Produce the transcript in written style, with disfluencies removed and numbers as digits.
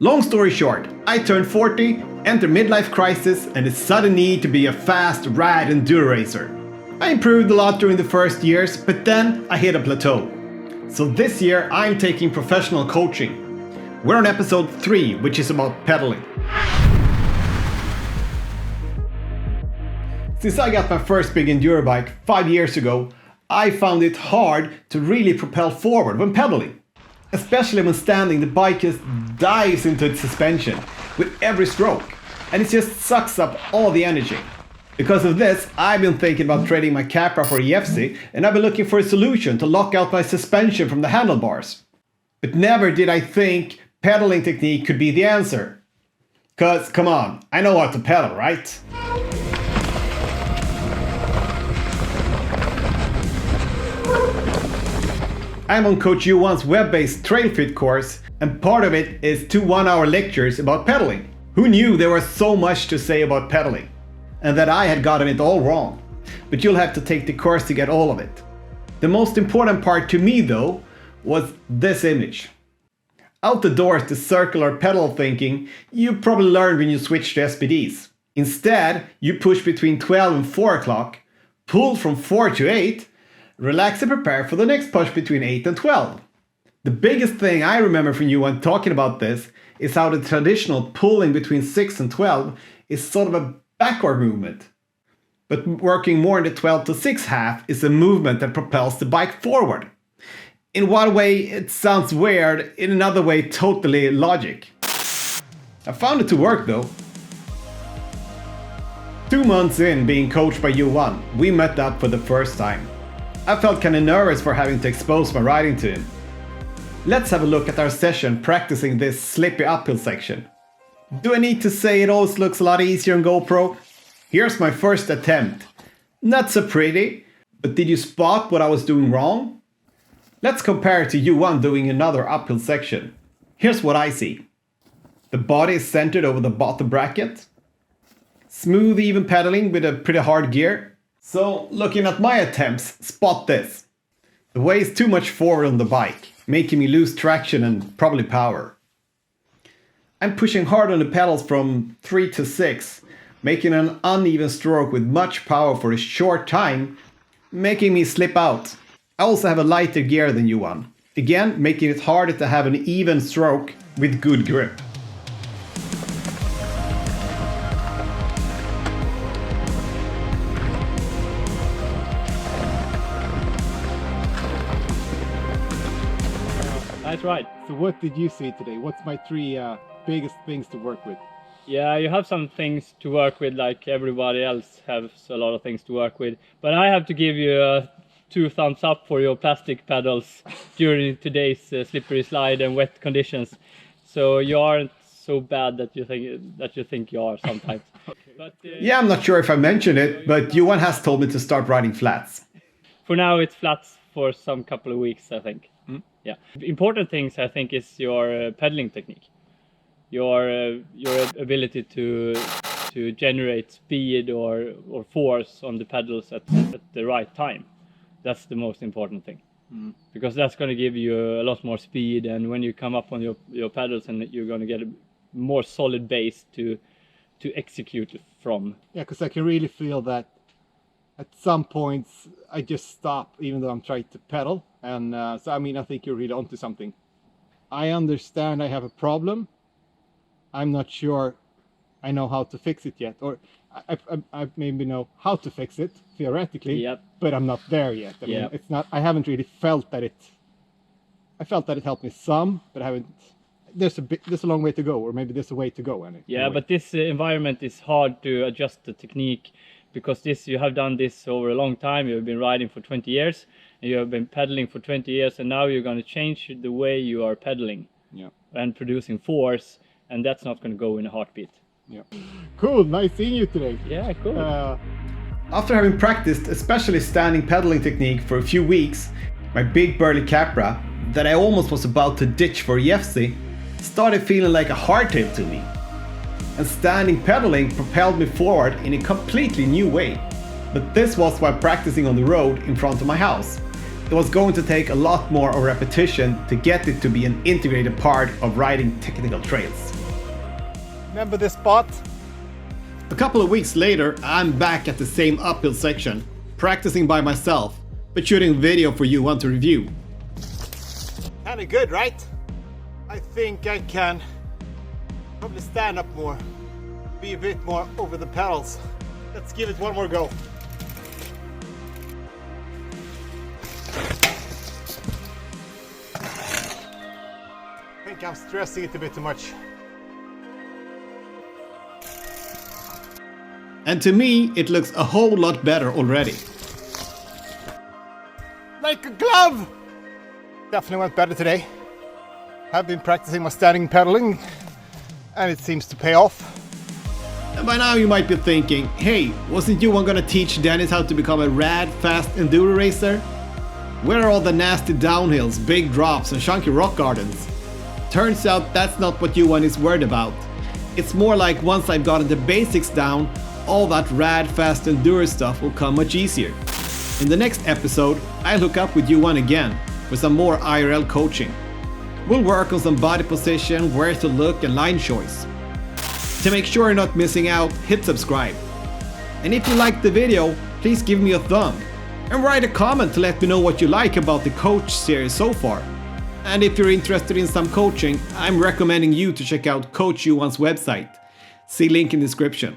Long story short, I turned 40, entered midlife crisis and the sudden need to be a fast, rad enduro racer. I improved a lot during the first years, but then I hit a plateau. So this year I'm taking professional coaching. We're on episode 3, which is about pedaling. Since I got my first big enduro bike 5 years ago, I found it hard to really propel forward when pedaling. Especially when standing, the bike just dives into its suspension with every stroke, and it just sucks up all the energy. Because of this, I've been thinking about trading my Capra for EFC, and I've been looking for a solution to lock out my suspension from the handlebars. But never did I think pedaling technique could be the answer. Cause, come on, I know how to pedal, right? I'm on Coach Johan's web-based TrailFit course, and part of it is 2 one-hour lectures about pedaling. Who knew there was so much to say about pedaling? And that I had gotten it all wrong. But you'll have to take the course to get all of it. The most important part to me though, was this image. Out the doors, the circular pedal thinking you probably learned when you switched to SPDs. Instead, you push between 12 and 4 o'clock, pull from 4 to 8, relax and prepare for the next push between 8 and 12. The biggest thing I remember from you when talking about this is how the traditional pulling between 6 and 12 is sort of a backward movement. But working more in the 12 to 6 half is a movement that propels the bike forward. In one way it sounds weird, in another way totally logic. I found it to work though. 2 months in being coached by Johan, we met up for the first time. I felt kinda nervous for having to expose my riding to him. Let's have a look at our session practicing this slippy uphill section. Do I need to say it always looks a lot easier on GoPro? Here's my first attempt. Not so pretty, but did you spot what I was doing wrong? Let's compare it to Johan doing another uphill section. Here's what I see. The body is centered over the bottom bracket. Smooth even pedaling with a pretty hard gear. So, looking at my attempts, spot this. The weight is too much forward on the bike, making me lose traction and probably power. I'm pushing hard on the pedals from 3 to 6, making an uneven stroke with much power for a short time, making me slip out. I also have a lighter gear than Johan, again making it harder to have an even stroke with good grip. That's right. So what did you see today? What's my 3 biggest things to work with? Yeah, you have some things to work with like everybody else has a lot of things to work with. But I have to give you 2 thumbs up for your plastic pedals during today's slippery slide and wet conditions. So you aren't so bad that you think you are sometimes. Okay. But, Yeah, I'm not sure if I mentioned it, but Johan has told me to start riding flats. For now it's flats for some couple of weeks, I think. Yeah. Important things I think is your pedaling technique. Your ability to generate speed or force on the pedals at the right time. That's the most important thing. Because that's going to give you a lot more speed, and when you come up on your pedals, and you're going to get a more solid base to execute from. Yeah, because I can really feel that at some points I just stop even though I'm trying to pedal, and so I mean I think you're really onto something. I understand I have a problem. I'm not sure I know how to fix it yet, or I maybe know how to fix it theoretically. Yep. But I'm not there yet. I mean, it's not. I haven't really felt that it. I felt that it helped me some, but I haven't. There's a long way to go, or maybe there's a way to go. Yeah, but this environment is hard to adjust the technique, because you have done this over a long time. You've been riding for 20 years, and you have been pedaling for 20 years, and now you're going to change the way you are pedaling. Yeah. And producing force, and that's not going to go in a heartbeat. Yeah. Cool. Nice seeing you today. Yeah, cool. After having practiced especially standing pedaling technique for a few weeks, my big burly Capra, that I almost was about to ditch for EFC, started feeling like a hardtail to me. And standing pedaling propelled me forward in a completely new way. But this was while practicing on the road in front of my house. it was going to take a lot more of repetition to get it to be an integrated part of riding technical trails. Remember this spot? A couple of weeks later, I'm back at the same uphill section, practicing by myself, but shooting video for you to review. Kinda good, right? I think I can probably stand up more, be a bit more over the pedals. Let's give it one more go. I think I'm stressing it a bit too much. And to me, it looks a whole lot better already. Like a glove! Definitely went better today. I've been practicing my standing pedaling and it seems to pay off. And by now you might be thinking, hey, wasn't you gonna teach Dennis how to become a rad, fast enduro racer? Where are all the nasty downhills, big drops and chunky rock gardens? Turns out that's not what Johan is worried about. It's more like once I've gotten the basics down, all that rad, fast enduro stuff will come much easier. In the next episode, I'll hook up with Johan again for some more IRL coaching. We'll work on some body position, where to look and line choice. To make sure you're not missing out, hit subscribe. And if you liked the video, please give me a thumb. And write a comment to let me know what you like about the coach series so far. And if you're interested in some coaching, I'm recommending you to check out Coach Johan's website. See link in description.